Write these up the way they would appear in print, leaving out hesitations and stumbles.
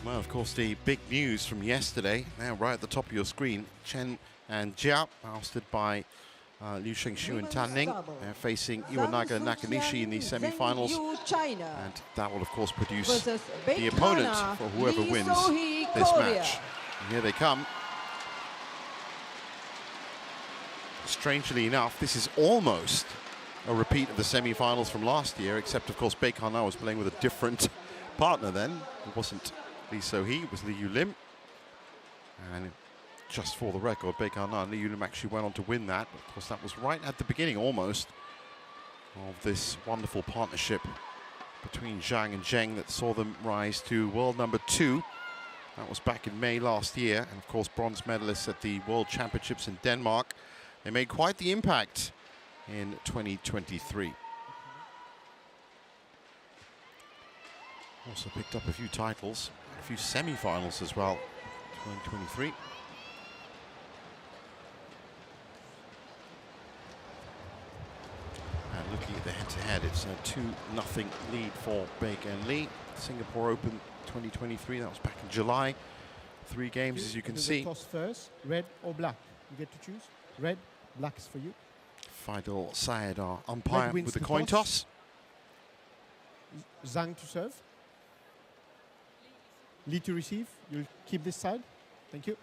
Well, of course, the big news from yesterday, now right at the top of your screen, Chen and Jia, ousted by Liu Shengshu and Tan Ning, facing Iwanaga and Nakanishi in the semi-finals. And that will, of course, produce the opponent for whoever wins this match. And here they come. Strangely enough, this is almost a repeat of the semi-finals from last year, except, of course, Baek was playing with a different partner then. It wasn't Lee So-hee, it was Lee Yu-lim. And just for the record, Baek and Lee Yu-lim actually went on to win that. Of course, that was right at the beginning, almost, of this wonderful partnership between Zhang and Zheng that saw them rise to world number 2. That was back in May last year. And, of course, bronze medalists at the World Championships in Denmark. They made quite the impact in 2023. Also picked up a few titles, a few semi-finals as well, 2023. And looking at the head-to-head, it's a 2-0 lead for Baek and Lee. Singapore Open 2023, that was back in July. 3 games, as you can see. Toss first, red or black? You get to choose. Red, black is for you. Faidal Syed, our umpire, with the coin toss. Zhang to serve. Lee to receive. You'll keep this side. Thank you.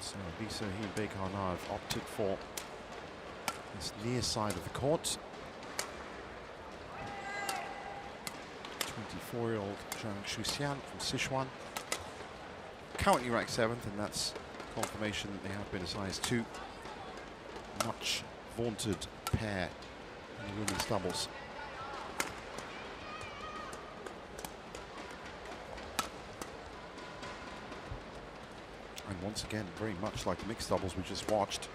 So Lee So-hee and Baek have opted for this near side of the court. 24-year-old Zhang Shuxian from Sichuan. Currently ranked 7th, and that's confirmation that they have been as high as 2. Much vaunted pair in the women's doubles. And once again, very much like the mixed doubles we just watched,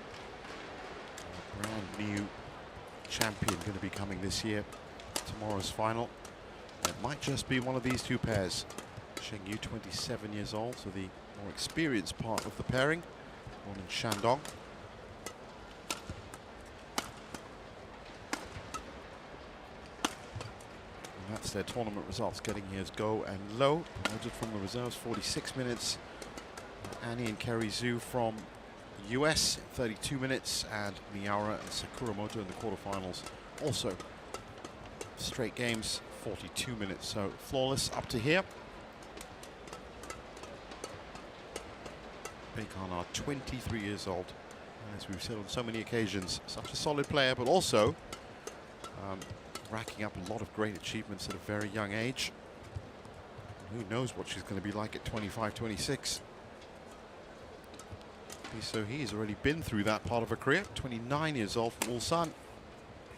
a brand new champion going to be coming this year. Tomorrow's final. It might just be one of these 2 pairs. Sheng Yu, 27 years old, so the more experienced part of the pairing, born in Shandong. And that's their tournament results, getting here as Go and Lo, promoted from the reserves, 46 minutes. Annie and Kerry Zhu from the US, 32 minutes, and Miura and Sakuramoto in the quarterfinals. Also, straight games, 42 minutes, so flawless up to here. Baek are 23 years old, and as we've said on so many occasions, such a solid player, but also racking up a lot of great achievements at a very young age. Who knows what she's going to be like at 25, 26. Lee So-hee has already been through that part of her career, 29 years old from Ulsan.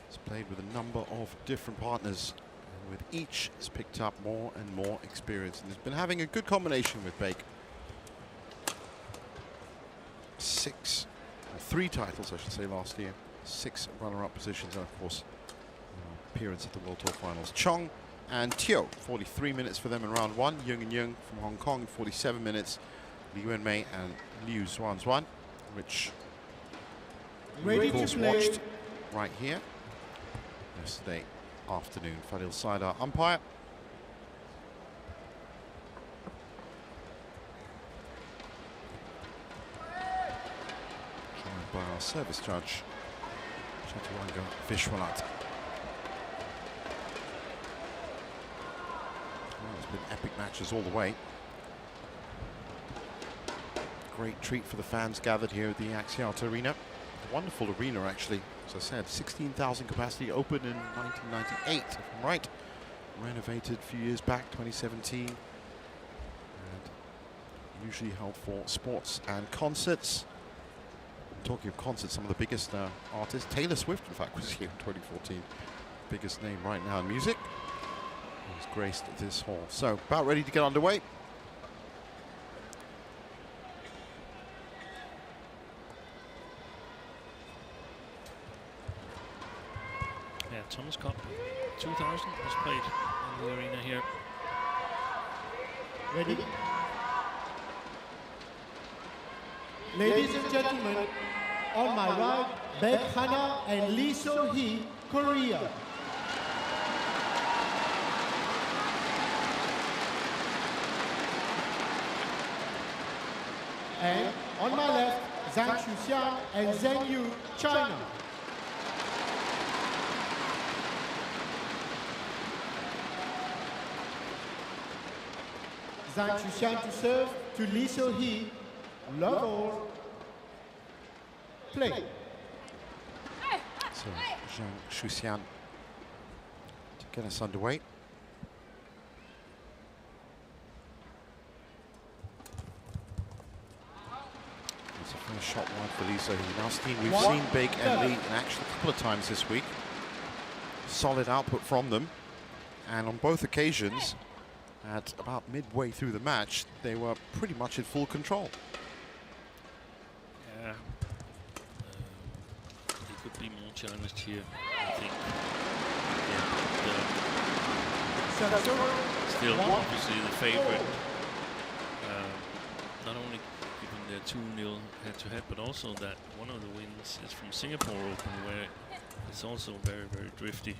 Has played with a number of different partners, and with each has picked up more and more experience, and has been having a good combination with Baek. 3 titles, I should say, last year. 6 runner-up positions, and of course, appearance at the World Tour Finals. Chong and Teo, 43 minutes for them in round 1. Jung and Jung from Hong Kong, 47 minutes. Liu Wenmei and Liu Xuanzuan, which we of course watched right here yesterday afternoon. Fadil Said, our umpire. Joined by our service judge, Chaturanga Vishwalat. Well, it's been epic matches all the way. Great treat for the fans gathered here at the Axiata Arena. A wonderful arena, actually. As I said, 16,000 capacity, opened in 1998, if I'm right. Renovated a few years back, 2017. And usually held for sports and concerts. Talking of concerts, some of the biggest artists, Taylor Swift, in fact, was here in 2014. Biggest name right now in music. He's graced this hall. So, about ready to get underway. Yeah, Thomas Cup 2000 was played in the arena here. Ready? Ladies and gentlemen, On my right, Baek Hana and Lee So-hee, Korea. And on my left, Zhang Xuxian and Zheng Yu, China. Zhang Xuxian to serve to Lee So-hee. Love all. Play. So Zhang Xuxian to get us underway. It's a first shot wide for Lee So-hee. Now, Steve, we've seen Baek and Lee in action a couple of times this week. Solid output from them. And on both occasions, at about midway through the match, they were pretty much in full control. Yeah. They could be more challenged here, I think. Yeah. Still, obviously, the favorite. Not only given their 2-0 head-to-head, but also that one of the wins is from Singapore Open, where it's also very, very drifty.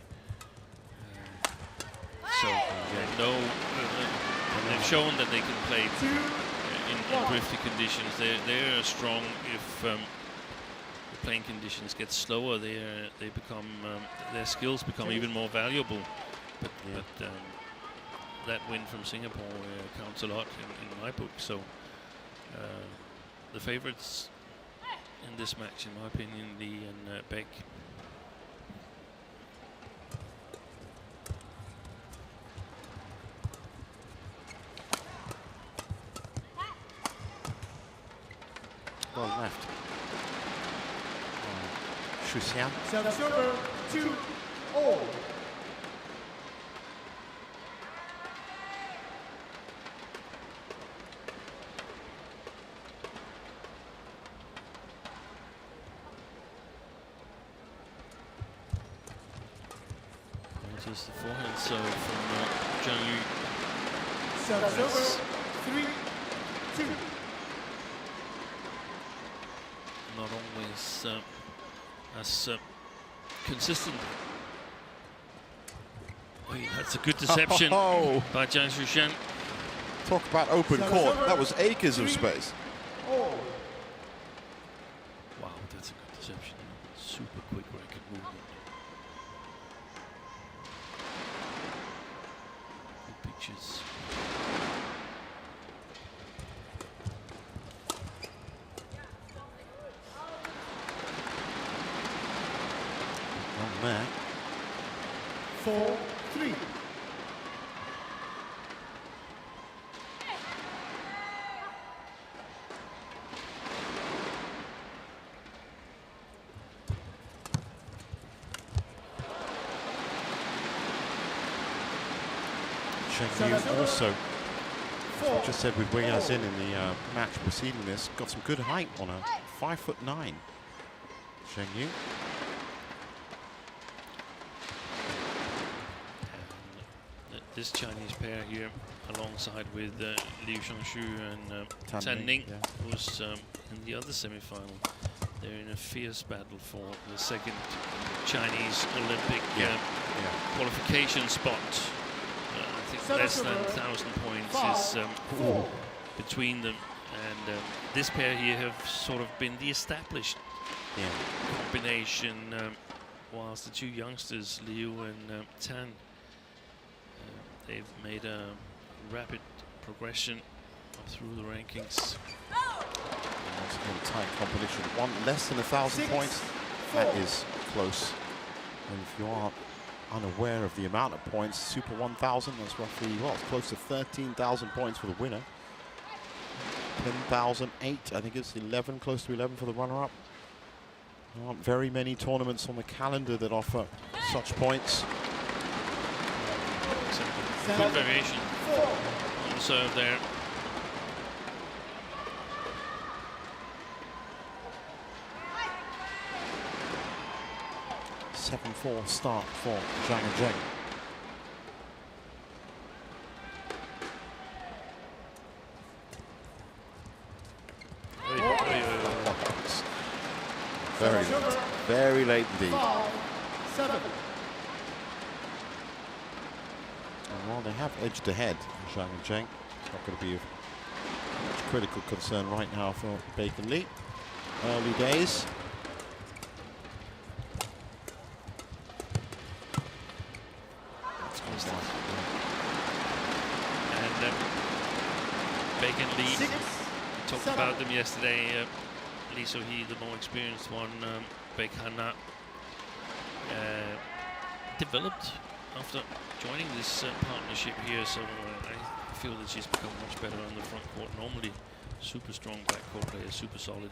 So they've shown that they can play in drifty conditions. They're strong. If the playing conditions get slower, they become their skills become even more valuable. But that win from Singapore counts a lot in my book. So the favorites in this match, in my opinion, Lee and Baek. Well left. Xuxian. Server 2-0. Just the forehand serve from Zhang Yu. Server 3-2. Not always as consistent. Oh, that's a good deception by Zhang Xuxian. Talk about open court. That was acres of space. Oh. Wow, that's a good deception. Super quick racket movement. Good pictures. There. 4-3. Zheng Yu also, as I just said with Wei Yazin in the match preceding this, got some good height on her. 5'9". Zheng Yu. This Chinese pair here, alongside with Liu Xiangshu and Tan Ning, was in the other semi-final. They're in a fierce battle for the second Chinese Olympic qualification spot. I think less than 1,000 points is between them, and this pair here have sort of been the established combination, whilst the two youngsters, Liu and Tan, they've made a rapid progression through the rankings. Once again, tight competition. One less than 1,000 points. That is close. And if you are unaware of the amount of points, Super 1,000, that's roughly, well, it's close to 13,000 points for the winner. 10,008, I think it's 11, close to 11 for the runner-up. There aren't very many tournaments on the calendar that offer such points. Good variation on the serve there. A 7-4 start for Zhang and Zheng. Very late. Very late indeed. 5-7. And while they have edged ahead, Zhang and Zheng, it's not going to be of much critical concern right now for Baek and Lee. Early days. And Baek and Lee, talked about them yesterday. Lee So-hee, the more experienced one, Baek Hana, developed after joining this partnership here, so I feel that she's become much better on the front court. Normally super strong backcourt player, super solid.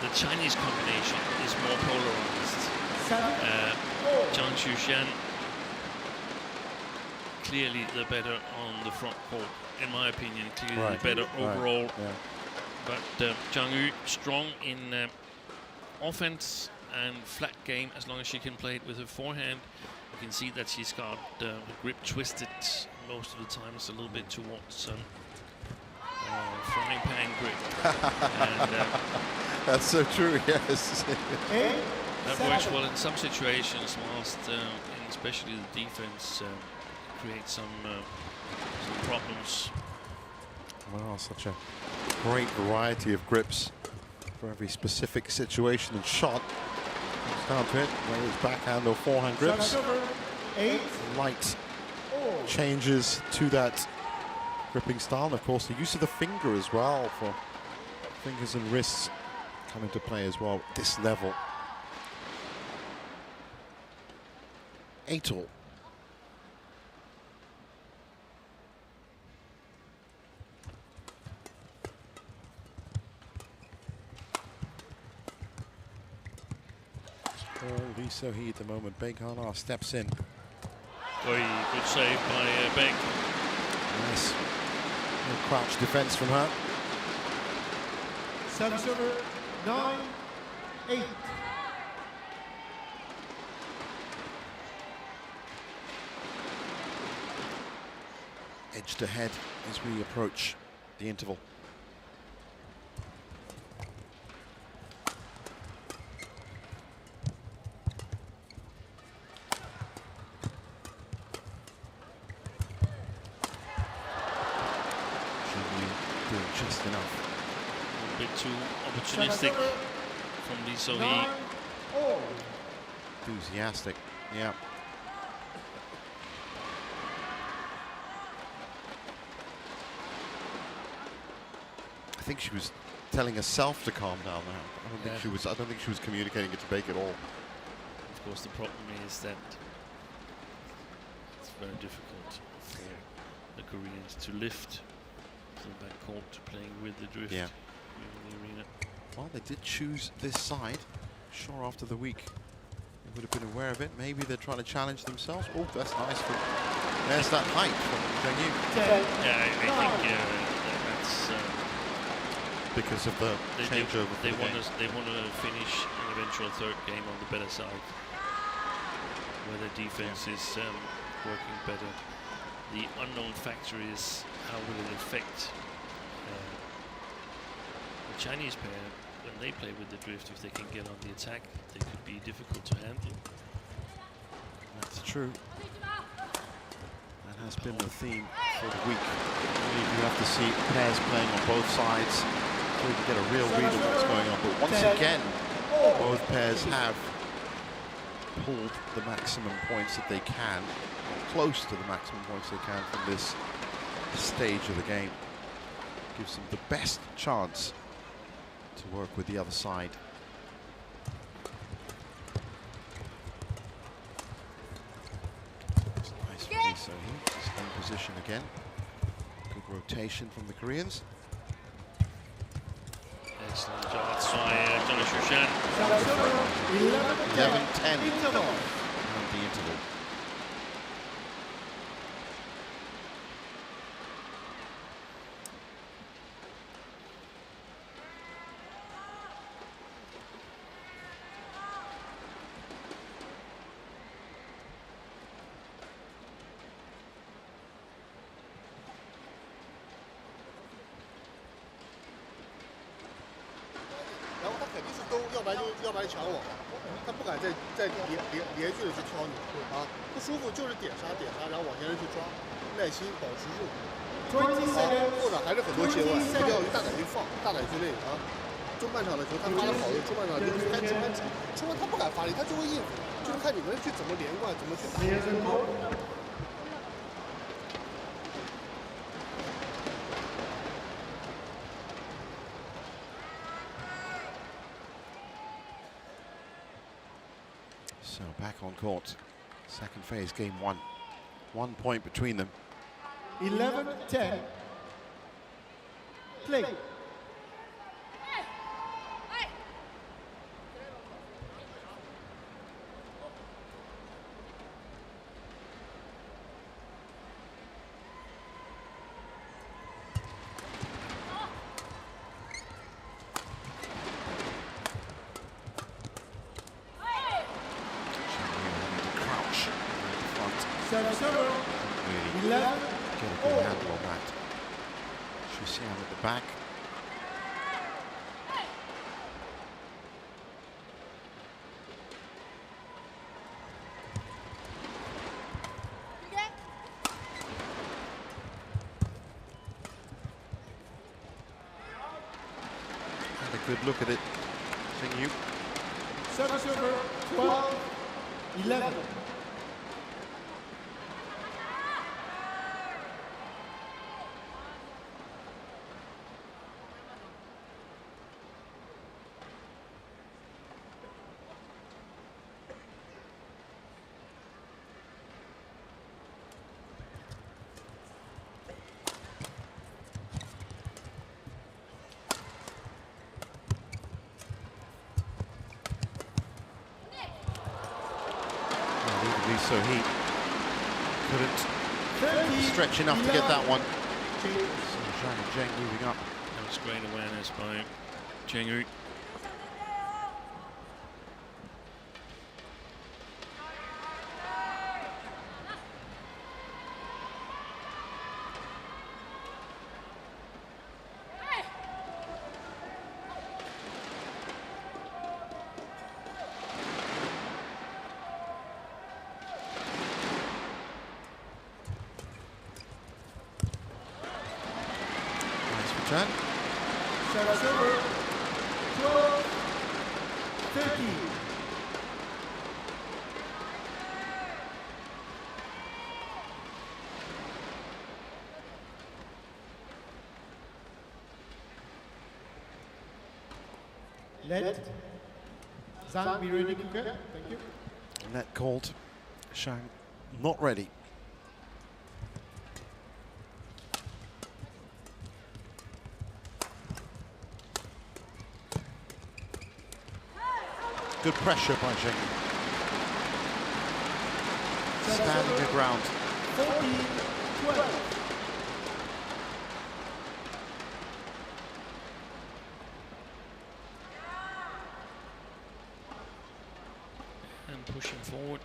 The Chinese combination is more polarized. Zhang Xuxian, clearly the better on the front court, in my opinion, clearly the better overall. Yeah. But Zhang Yu, strong in offense and flat game, as long as she can play it with her forehand. You can see that she's got the grip twisted most of the time. It's a little bit towards frying pan grip. And, that's so true, yes. that works well in some situations, whilst especially the defense creates some problems. Wow, such a great variety of grips for every specific situation and shot. Comes down to it, whether it's backhand or forehand grips. Light changes to that gripping style. And of course, the use of the finger as well, for fingers and wrists come into play as well at this level. 8-all. Lee So-hee at the moment. Baek Hana steps in. Very good save by Baek. Nice. Little crouch defense from her. 9-8. Edged ahead as we approach the interval. Just enough. A bit too opportunistic from Lee So-hee. Enthusiastic, yeah. I think she was telling herself to calm down now. I don't think she was communicating it to Baek at all. Of course, the problem is that it's very difficult for the Koreans to lift the backcourt to playing with the drift in the arena. Well, they did choose this side. Sure, after the week, they would have been aware of it. Maybe they're trying to challenge themselves. Oh, that's nice. There's that height from Zheng Yu. Yeah, I think that's because of the changeover. They want to finish an eventual third game on the better side, where the defense is working better. The unknown factor is how will it affect the Chinese pair when they play with the drift. If they can get on the attack, they could be difficult to handle. That's true. That has been the theme for the week. You have to see pairs playing on both sides so you can get a real read of what's going on. But once again, both pairs have pulled the maximum points that they can, or close to the maximum points they can from this stage of the game. Gives them the best chance to work with the other side. It's nice release, so he's in position again. Good rotation from the Koreans. Excellent job by Zhang Xuxian. 11-10 and the interval. 要不然抢我，他不敢再连续的去挑你啊，不舒服就是点杀，然后往前人去抓，耐心保持住。后场还是很多阶段，一定要大胆去放，大胆去那个啊。中半场的球他发的好的，中半场就开直盘抢，中半他不敢发力，他就会应付，就是看你们去怎么连贯，怎么去打。So back on court, second phase, game 1. 1 point between them. 11-10. Play. Really get a good handle on that. Xuxian at the back. Had a good look at it. Zheng. Service over 12-11. So he couldn't stretch enough to get that one. So Zhang and Zheng moving up. That was great awareness by Zheng. Turn. Service over 12-13. Let Zhang be ready, Kuka. Thank you. Net called. Zhang not ready. Good pressure by Zheng. Standing the ground. 14-12. And pushing forward.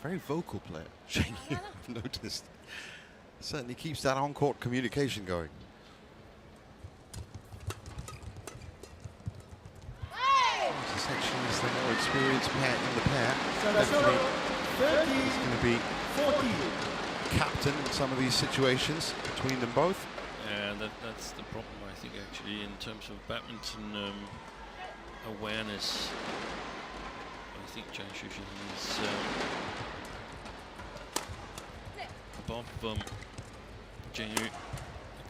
Very vocal player, Zheng, I've noticed. Certainly keeps that on-court communication going. Is the more experienced pair in the pair. Definitely he's going to be captain in some of these situations between them both. Yeah, that's the problem, I think, actually, in terms of badminton awareness. I think Zhang Xuxian is above Zheng. It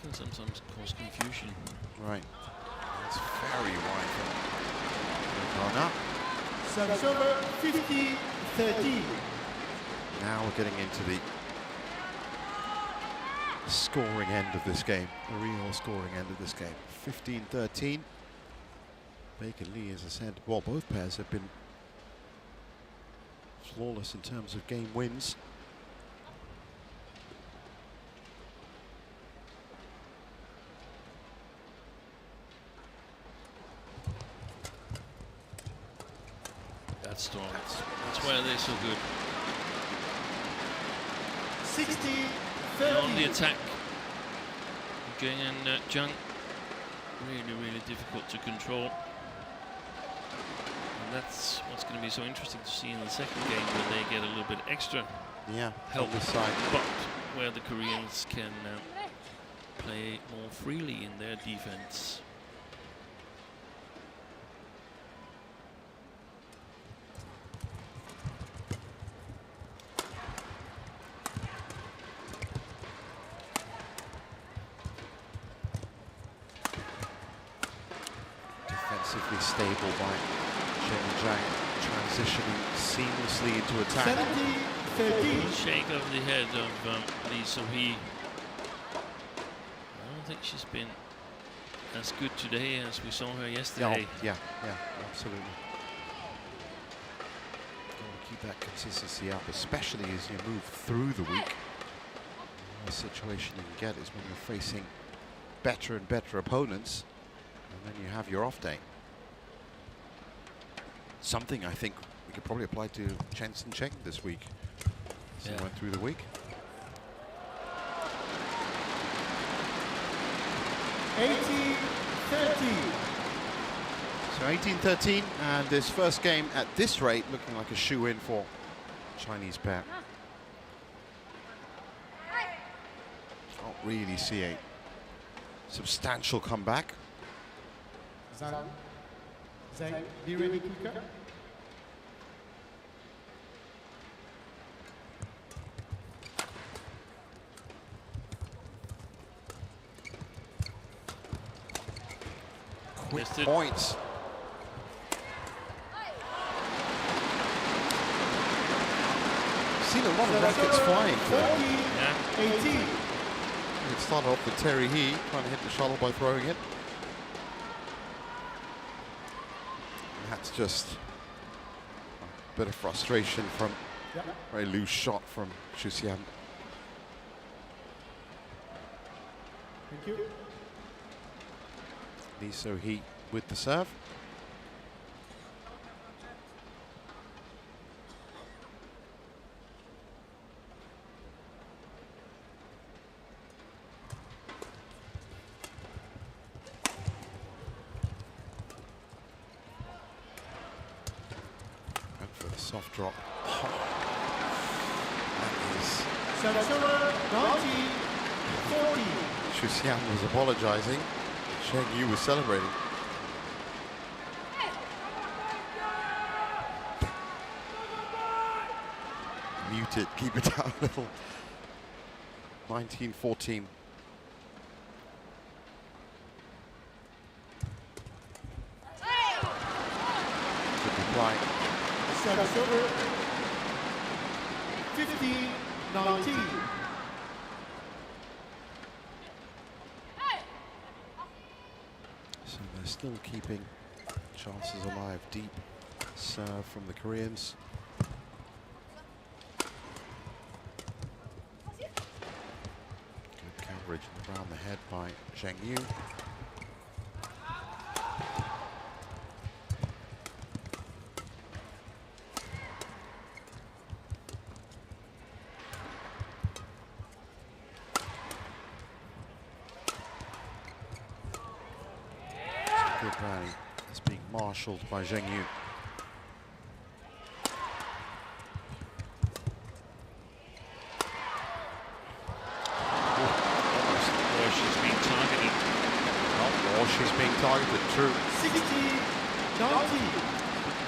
can sometimes cause confusion. Right. It's very wide from Corner. Service over 50-13. Now we're getting into the scoring end of this game, the real scoring end of this game. 15-13. Baek and Lee, as I said, well, both pairs have been flawless in terms of game wins. That's strong. That's why they're so good. 60-30. On the attack, Zheng and Zhang, really difficult to control. And that's what's going to be so interesting to see in the second game, where they get a little bit extra help this side. But where the Koreans can play more freely in their defense. Defensively stable by Zheng, transitioning seamlessly into attack. 70-13. Shake over the head of Lee So-hee. I don't think she's been as good today as we saw her yesterday. Yeah, absolutely. Got to keep that consistency up, especially as you move through the week. The situation you can get is when you're facing better and better opponents, and then you have your off day. Something I think we could probably apply to Chen Zheng this week. So went through the week. So 18-13, and this first game at this rate looking like a shoe-in for Chinese pair. Can't really see a substantial comeback. Zheng, be ready quicker. Quick points. Seen a lot of rackets flying. 18. It started off with Terry He trying to hit the shuttle by throwing it. And that's just a bit of frustration from a very loose shot from Xuxian. Thank you. Lee So-hee with the serve. And for the soft drop. That is... 19-40. Xuxian was apologizing. Zheng Yu was celebrating. Mute it, keep it down a little. 19-14. Good reply. Service over. 15-19. So they're still keeping chances alive. Deep serve from the Koreans. Good coverage around the head by Zheng Yu. Good rally. It's being marshalled by Zheng Yu. Or she's being targeted. Or she's being targeted, true. 60-19.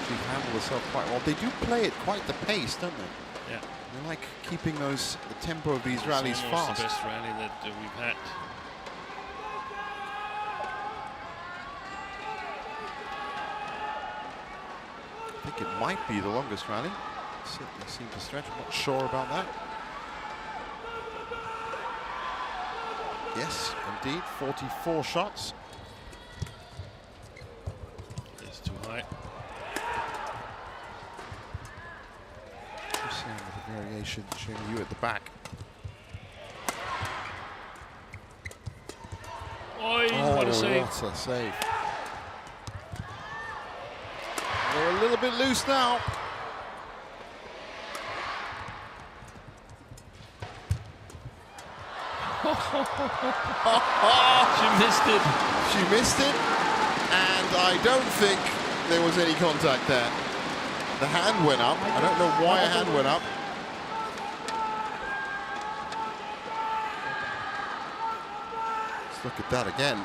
She handled herself quite well. They do play at quite the pace, don't they? Yeah. They like keeping the tempo of these rallies It's almost fast. the best rally that we've had. I think it might be the longest rally. Certainly seemed to stretch. I'm not sure about that. Yes, indeed. 44 shots. It's too high. Seeing the variation, Zheng Yu at the back. Oh, what a save. What a save. They're a little bit loose now. She missed it. She missed it, and I don't think there was any contact there. The hand went up. I don't know why a hand went up. Let's look at that again.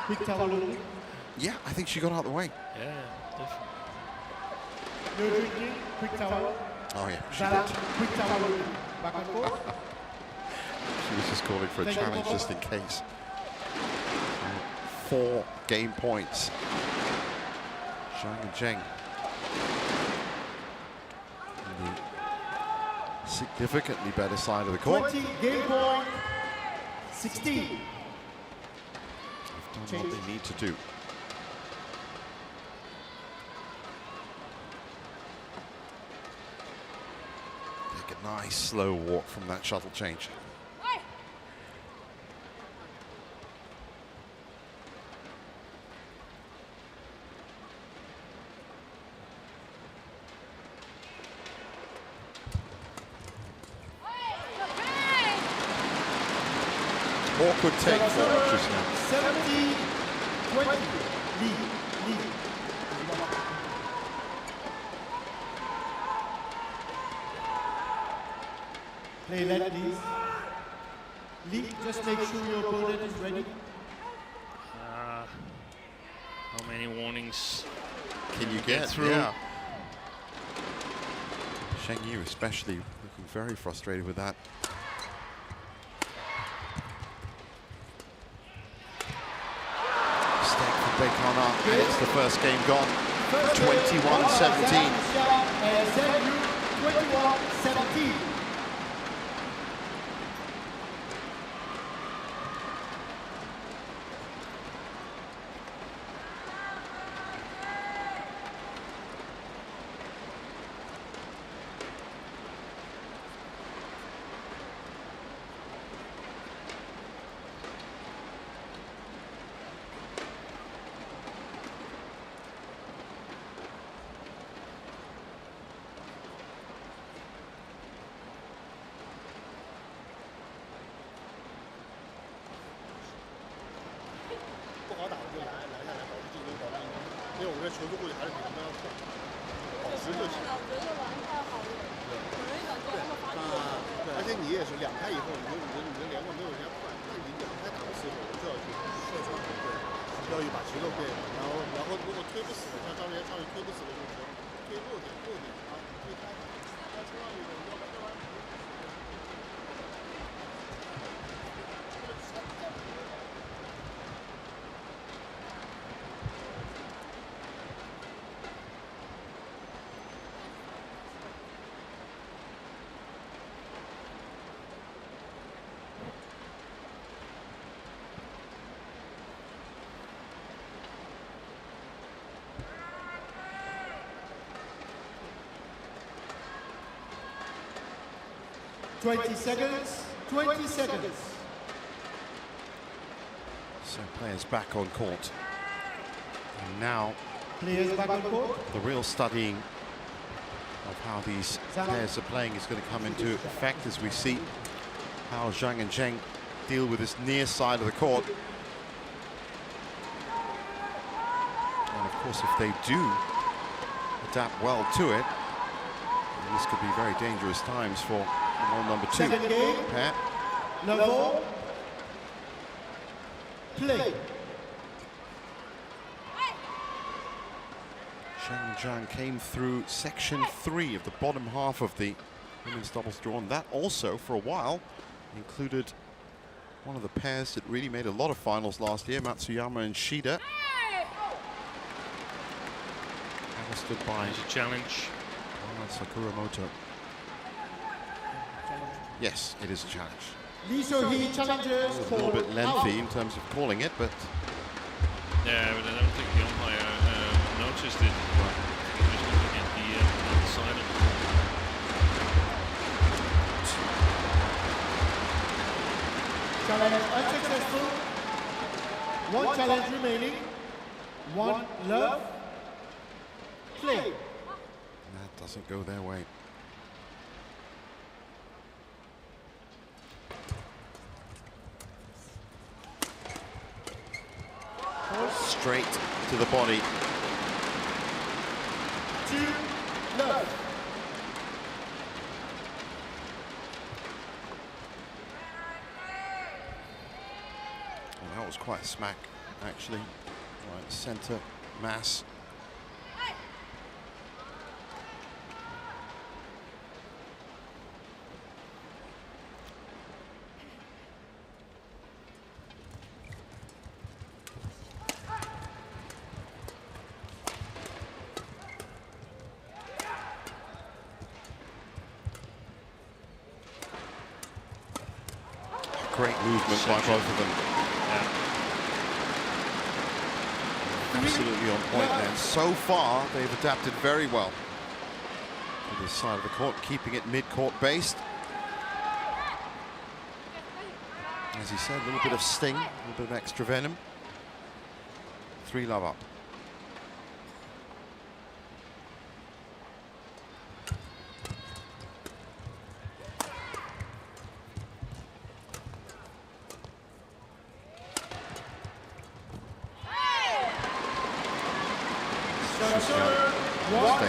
Quick towel. Yeah, I think she got out of the way. Yeah, definitely. No drinking. Quick towel. Oh yeah, she Zhang, did. quick towel. Back and forth. She was just calling for a challenge just in case. 4 game points. Zhang and Zheng. On the significantly better side of the court. 20 game point. 16. They've done what they need to do. Take a nice slow walk from that shuttle change. Awkward take for her just now. 70-20. Lead. Play let, please. Lead, just make sure your opponent is ready. How many warnings Can you get through? Yeah. Sheng Yu especially looking very frustrated with that. Mistake for Baek, and it's the first game gone. 21-17. And Zheng Yu, 21-17. Twenty seconds. So players back on court. And now Players back on court. the real studying of how these players are playing is going to come into effect as we see how Zhang and Zheng deal with this near side of the court. And of course, if they do adapt well to it, then this could be very dangerous times for number 2 Second game. pair. Level. Play. Zheng and Zhang came through section 3 of the bottom half of the women's doubles draw, and that also, for a while, included one of the pairs that really made a lot of finals last year, Matsuyama and Shida. Understood by There's a challenge. Sakuramoto. Yes, it is a challenge. Lee So-hee challenges A little bit lengthy in terms of calling it, but Yeah, but I don't think the umpire noticed it. He was looking at the other side of the Challenge unsuccessful. One challenge remaining. One love. Play. that doesn't go their way. Straight to the body. 2 love. Well, that was quite a smack, actually. Right, center mass. Great movement by both of them. Absolutely on point there. So far, they've adapted very well to this side of the court, keeping it mid-court based. As he said, a little bit of sting, a little bit of extra venom. 3-love up. What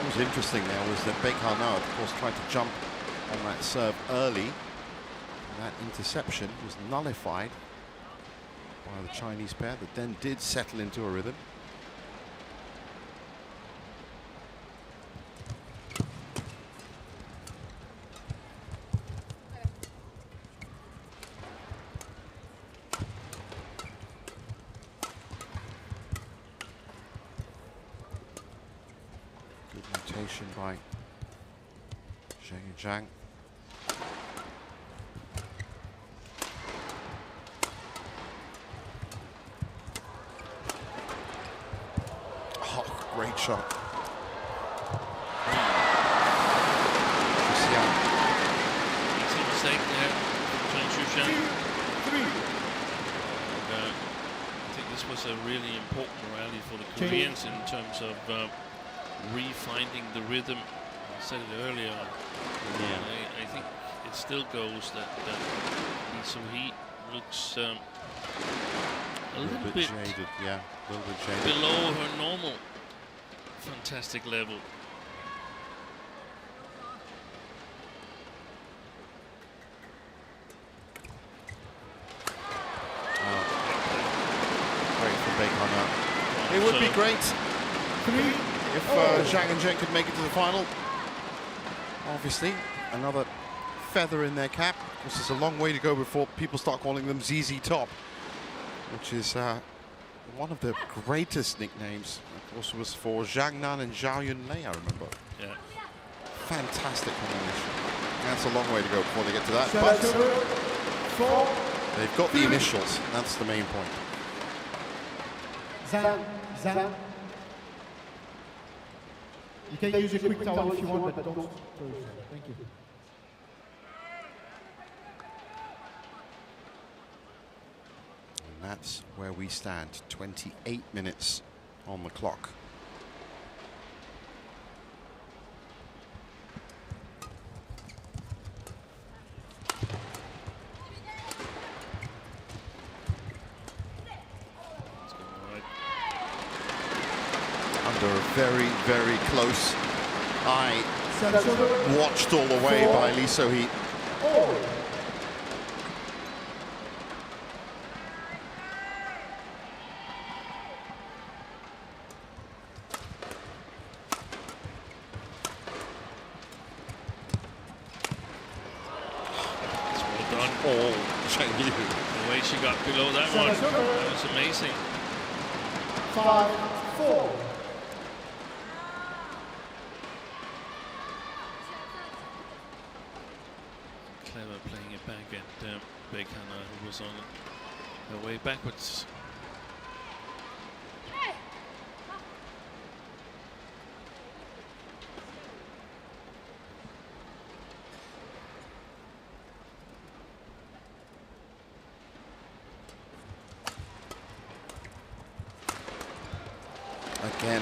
was interesting there was that Baek, of course, tried to jump on that serve early. And that interception was nullified by the Chinese pair that then did settle into a rhythm. By Zheng and Zhang. Oh, great shot. Easy mistake there from Zheng. I think this was a really important rally for the Koreans in terms of refinding the rhythm. I said it earlier. I think it still goes that Lee So-hee looks a little bit jaded, a little bit jaded. Below her normal fantastic level. Great for Baek. It would be great if Zhang and Zheng could make it to the final. Obviously, another feather in their cap. Of course, there's a long way to go before people start calling them ZZ Top, which is one of the greatest nicknames. Of course, it was for Zhang Nan and Zhao Yunlei, I remember. Yeah. Fantastic combination. That's a long way to go before they get to that, but they've got the initials. That's the main point. Zhang. You can use a quick towel if you want, but don't. Thank you. And that's where we stand. 28 minutes on the clock. Under a very, very close eye, watched all the way by Lee So-hee. All Zheng Yu. The way she got below that one, that was amazing. 5-4. Clever playing it back at Baek, who was on her way backwards. Again,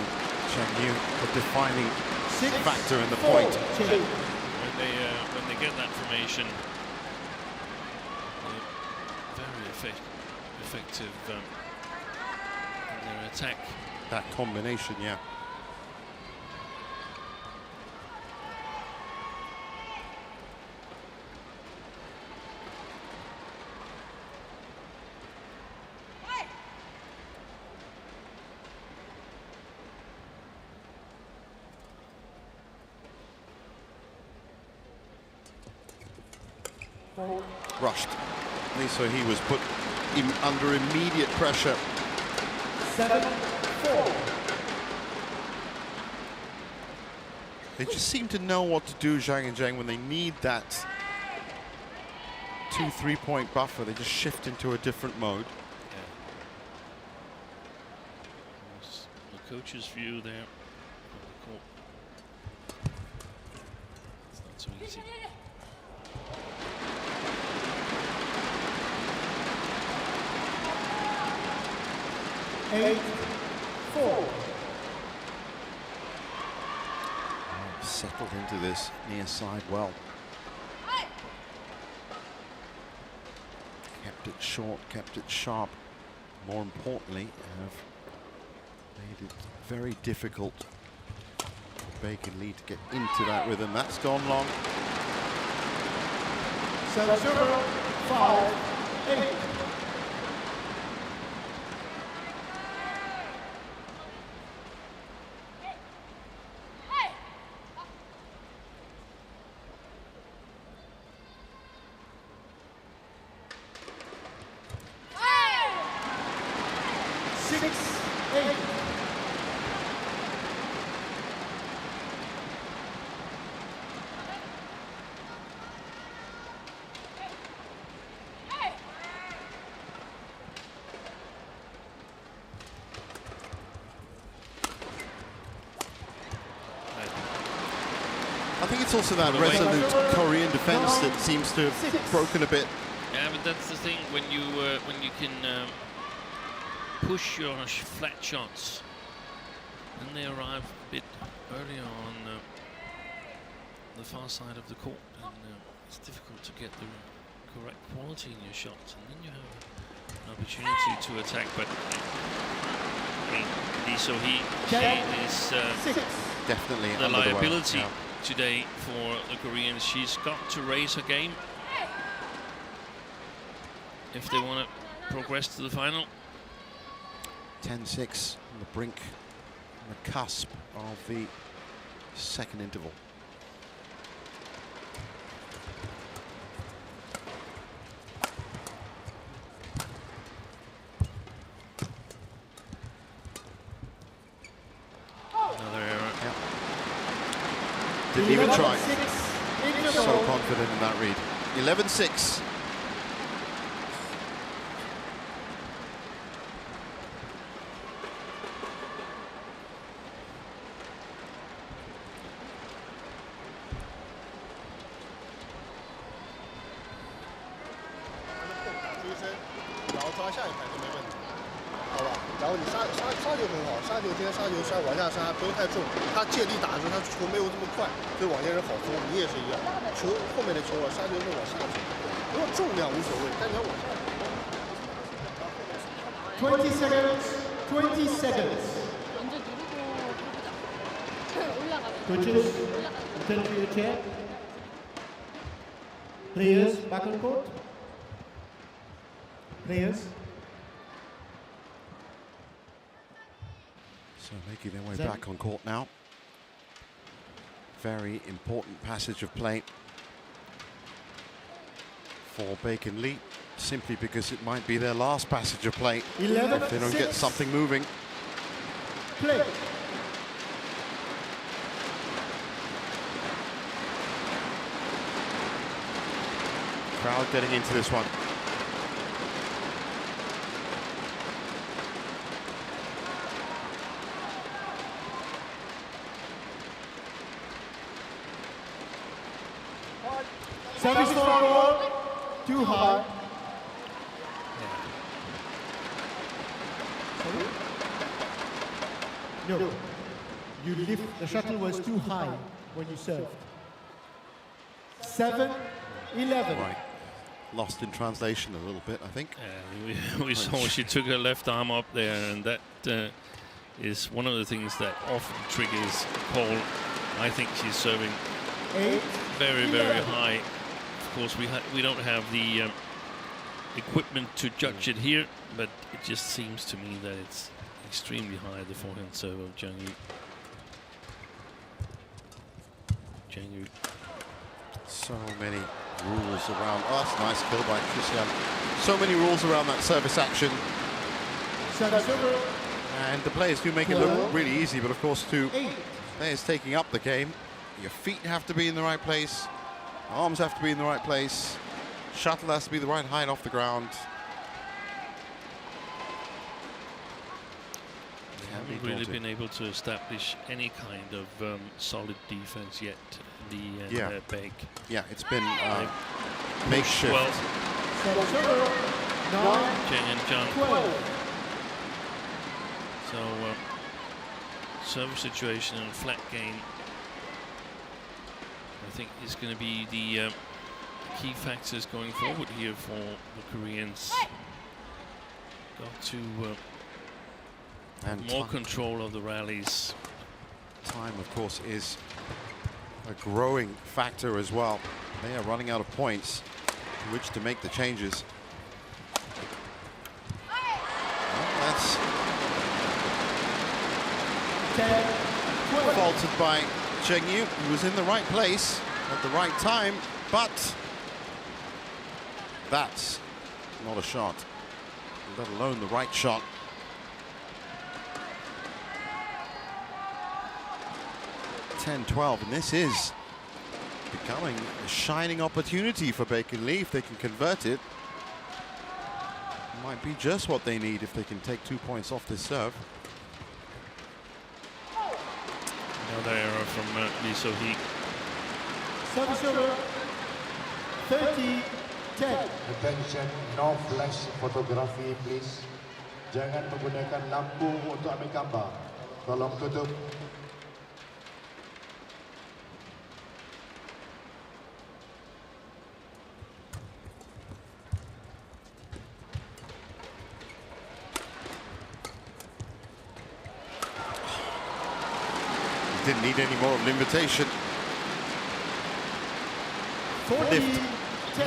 Zheng Yu, the defining factor in the point. When they get that formation, they're very effective in their attack. That combination, yeah. Rushed. So he was put under immediate pressure. 7-4. They just seem to know what to do, Zhang and Zheng, when they need that 2-3 point buffer. They just shift into a different mode. Yeah. The coach's view there. It's not so easy. 8-4. Settled into this near side well. Kept it short, kept it sharp. More importantly, have made it very difficult for Baek and Lee to get into that rhythm. That's gone long. So 5-8. I think it's also that resolute Korean defense that seems to have broken a bit. Yeah, but that's the thing when you can push your flat shots, and they arrive a bit earlier on the far side of the court, and it's difficult to get the correct quality in your shots, and then you have an opportunity to attack. But I mean, Lee So-hee, she is Definitely the liability. Yeah. Today for the Koreans. She's got to raise her game if they want to progress to the final. 10-6 on the brink, on the cusp of the second interval. Another error. Yeah. Didn't even try. So confident in that read. 11-6. Coaches, return to your chair. Players, back on court. Players. So making their way back on court now. Very important passage of play for Baek and Lee, simply because it might be their last passage of play if they don't get something moving. Play. Crowd getting into this one. Service forward, too hard. No. You lift, the shuttle was too high when you served. 7-11. Right. Lost in translation a little bit, I think. We saw she took her left arm up there, and that is one of the things that often triggers a call. I think she's serving very, very high. Of course, we don't have the equipment to judge it here, but it just seems to me that it's extremely high, the forehand serve of Zhang. So many rules around. Oh, that's a nice kill by Christian. So many rules around that service action. And the players do make it look really easy, but of course, to players taking up the game, your feet have to be in the right place, arms have to be in the right place, shuttle has to be the right height off the ground. Haven't really been able to establish any kind of solid defense yet. The Baek. Yeah, it's been makeshift. Well, Zheng and Zhang. So service situation and flat game, I think, is going to be the key factors going forward here for the Koreans. Got to and more control of the rallies. Time, of course, is a growing factor as well. They are running out of points to which to make the changes. Well, that's faulted by Zheng, who was in the right place at the right time, but that's not a shot, let alone the right shot. (10-12), and this is becoming a shining opportunity for Baek and Lee. If they can convert it, might be just what they need if they can take 2 points off this serve. Another error from Lee So-hee. Service over. 30-10. Attention, no flash photography please. Jangan menggunakan lampu untuk ambil gambar. Tolong tutup. Didn't need any more of an invitation. Lift,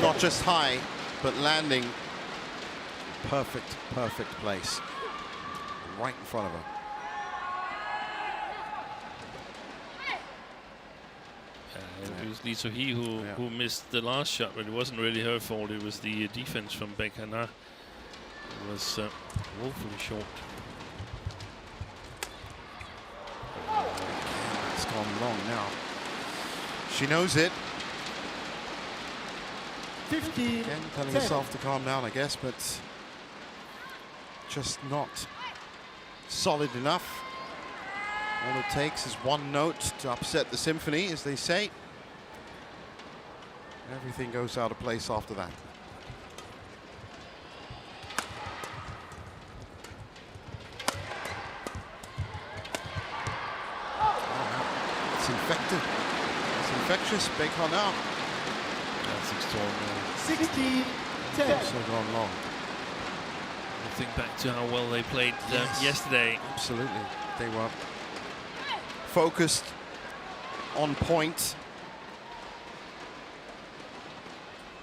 not just high, but landing. Perfect place. Right in front of her. It was Lee So-hee who missed the last shot, but it wasn't really her fault. It was the defense from Baek. It was woefully short. It's gone long now. She knows it. 50. Again, telling herself to calm down, I guess, but just not solid enough. All it takes is one note to upset the symphony, as they say. Everything goes out of place after that. It's infected. It's infectious. Baek now. That's extraordinary. 60-10. Also gone long. I think back to how well they played yesterday. Absolutely. They were focused, on point.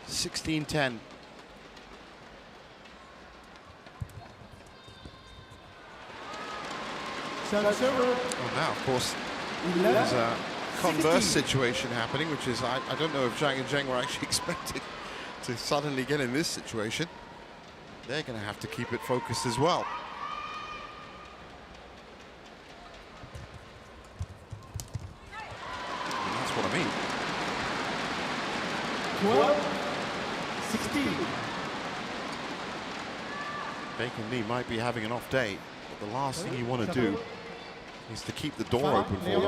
16-10. Well, now, of course, there's a converse situation happening, which is I don't know if Zhang and Zheng were actually expected to suddenly get in this situation. They're going to have to keep it focused as well. And that's what I mean. 12-16. Baek and Lee might be having an off day, but the last thing you want to do is to keep the door open for them.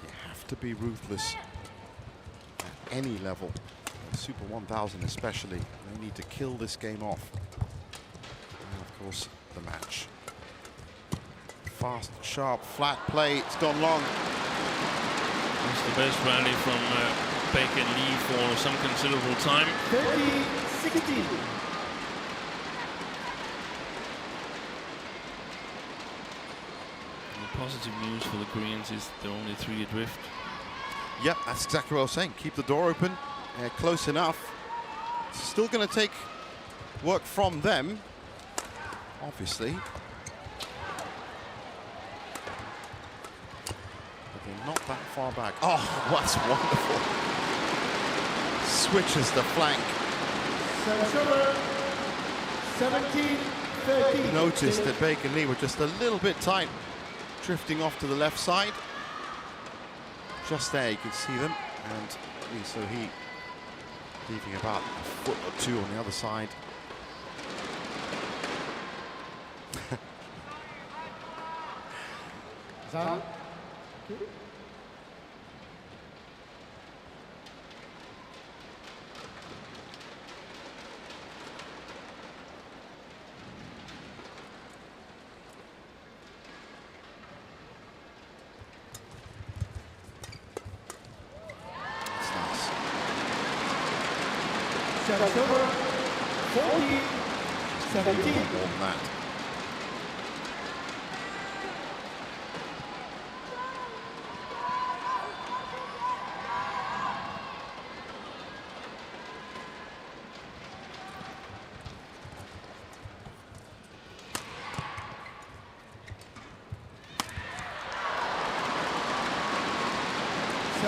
You have to be ruthless at any level. Super 1000 especially. They need to kill this game off. And of seals the match. Fast, sharp, flat play. It's gone long. It's the best rally from Baek and Lee for some considerable time. 30-16. Positive news for the Koreans is they're only 3 adrift. Yep, that's exactly what I was saying. Keep the door open, close enough. It's still going to take work from them, obviously. But they're not that far back. Oh, that's wonderful. Switches the flank. 17-13. Noticed that Baek and Lee were just a little bit tight, drifting off to the left side. Just there, you can see them. And Lee So-hee leaving about a foot or two on the other side. Zhang. Service over. 40-17. More than that.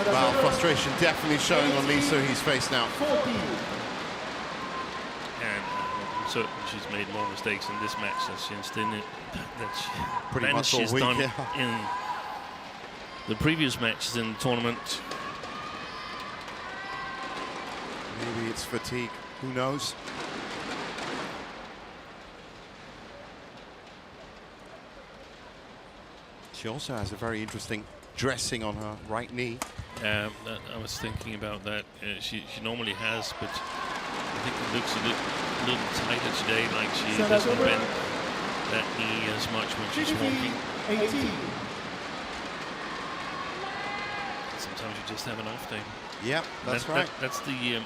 Wow, frustration definitely showing on Lee So-hee's face now. And I'm certain she's made more mistakes in this match than she's done Pretty much all week, yeah. In the previous matches in the tournament. Maybe it's fatigue, who knows? She also has a very interesting dressing on her right knee. I was thinking about that. She normally has, but I think it looks a little tighter today, like she doesn't bend that knee as much when she's walking. 18. Sometimes you just have an off day. Yeah, that's right. That's the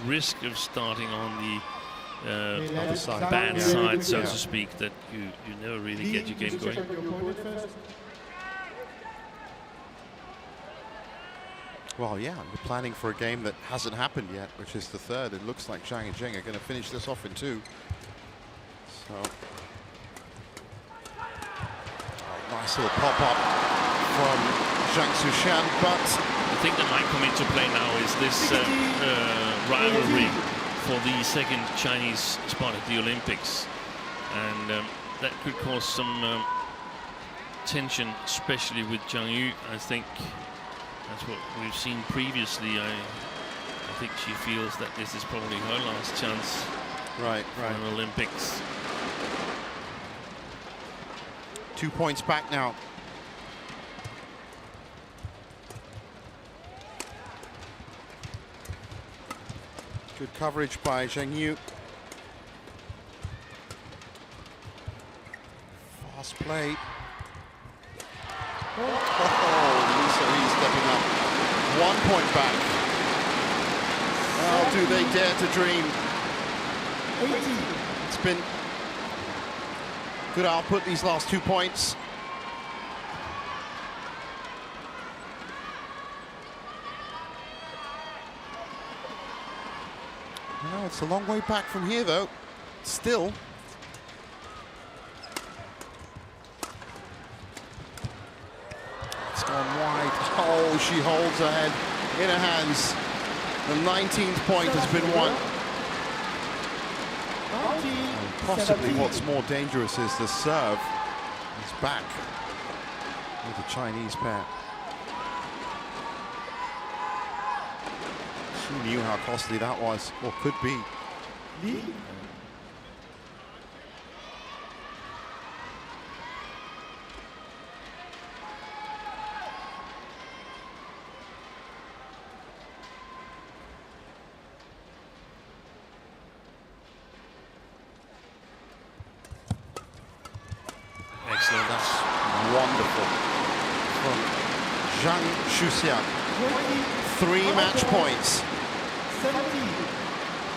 risk of starting on the Other side. bad Yeah. side, so Yeah. to speak, that you never really get your game going. Well, yeah, we're planning for a game that hasn't happened yet, which is the third. It looks like Zhang and Zheng are going to finish this off in 2. So, nice little pop-up from Zhang Sushan, but I think that might come into play now is this rivalry for the second Chinese spot at the Olympics. And that could cause some tension, especially with Zhang Yu. I think that's what we've seen previously. I think she feels that this is probably her last chance right. for an Olympics. 2 points back now. Good coverage by Zheng Yu. Fast play. Oh, Lee So-hee stepping up. 1 point back. Oh, do they dare to dream? 18. It's been good output these last 2 points. No, it's a long way back from here, though. Still. It's gone wide. Oh, she holds her head in her hands. The 19th point has been won. And possibly what's more dangerous is the serve. It's back with the Chinese pair. She knew how costly that was, or could be. Lee. excellent. That's wonderful. From Zhang Shuxian. 3 match points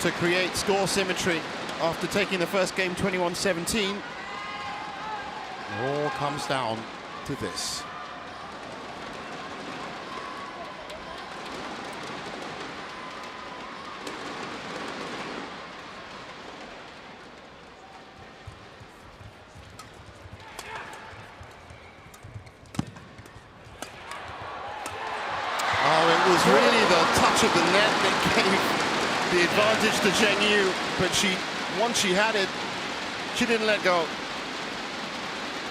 to create score symmetry after taking the first game 21-17. It all comes down to this. It was really the touch of the net that gave the advantage to Zheng Yu, but once she had it, she didn't let go.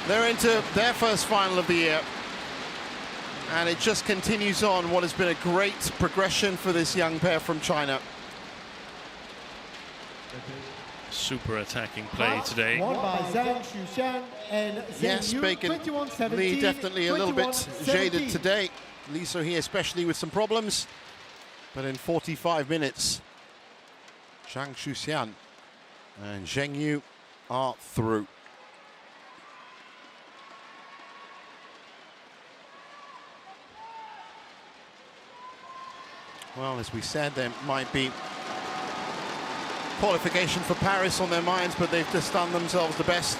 They're into their first final of the year, and it just continues on what has been a great progression for this young pair from China. Super attacking play today. Won by Zhang Shuxian and Yes, Baek and Lee definitely a little bit jaded today. Lee So-hee especially with some problems. But in 45 minutes, Zhang Shuxian and Zheng Yu are through. Well, as we said, there might be qualification for Paris on their minds, but they've just done themselves the best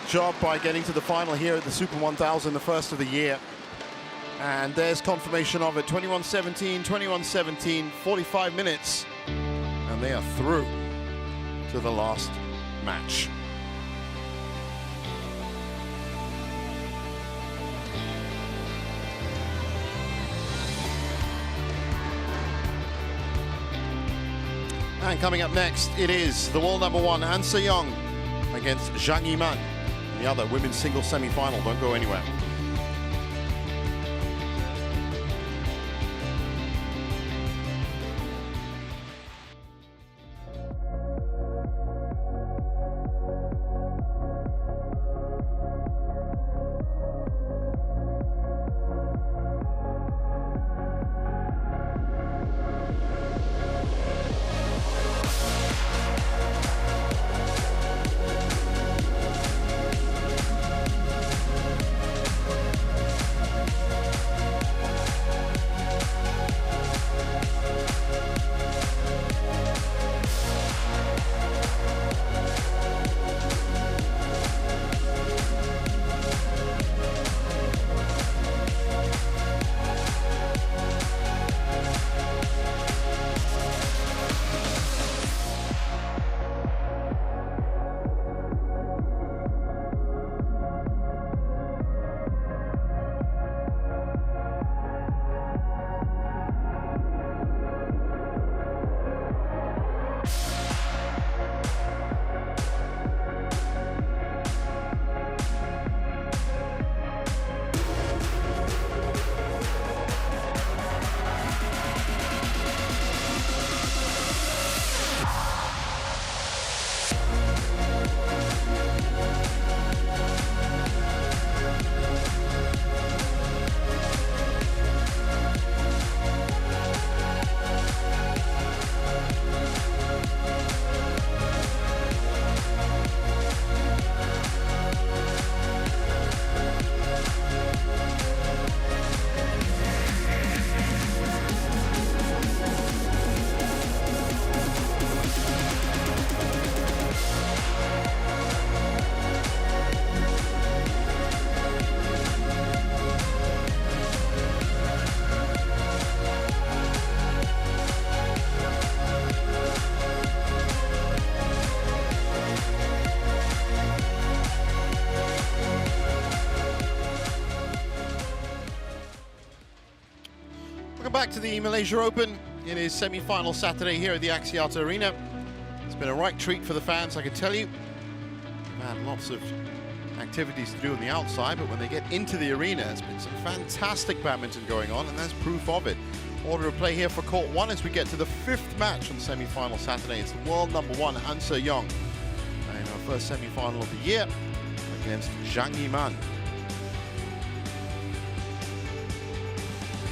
job by getting to the final here at the Super 1000, the first of the year. And there's confirmation of it. 21-17, 21-17, 45 minutes, and they are through to the last match. And coming up next, it is the world number 1, Han Se-young, against Zhang Yiman in the other women's singles semi-final. Don't go anywhere. Back to the Malaysia Open. It is semi-final Saturday here at the Axiata Arena. It's been a right treat for the fans, I can tell you. We've had lots of activities to do on the outside, but when they get into the arena, there's been some fantastic badminton going on, and that's proof of it. Order of play here for Court 1 as we get to the 5th match on semi-final Saturday. It's the world number 1, Han Se-young, in our first semi-final of the year against Zhang Yiman.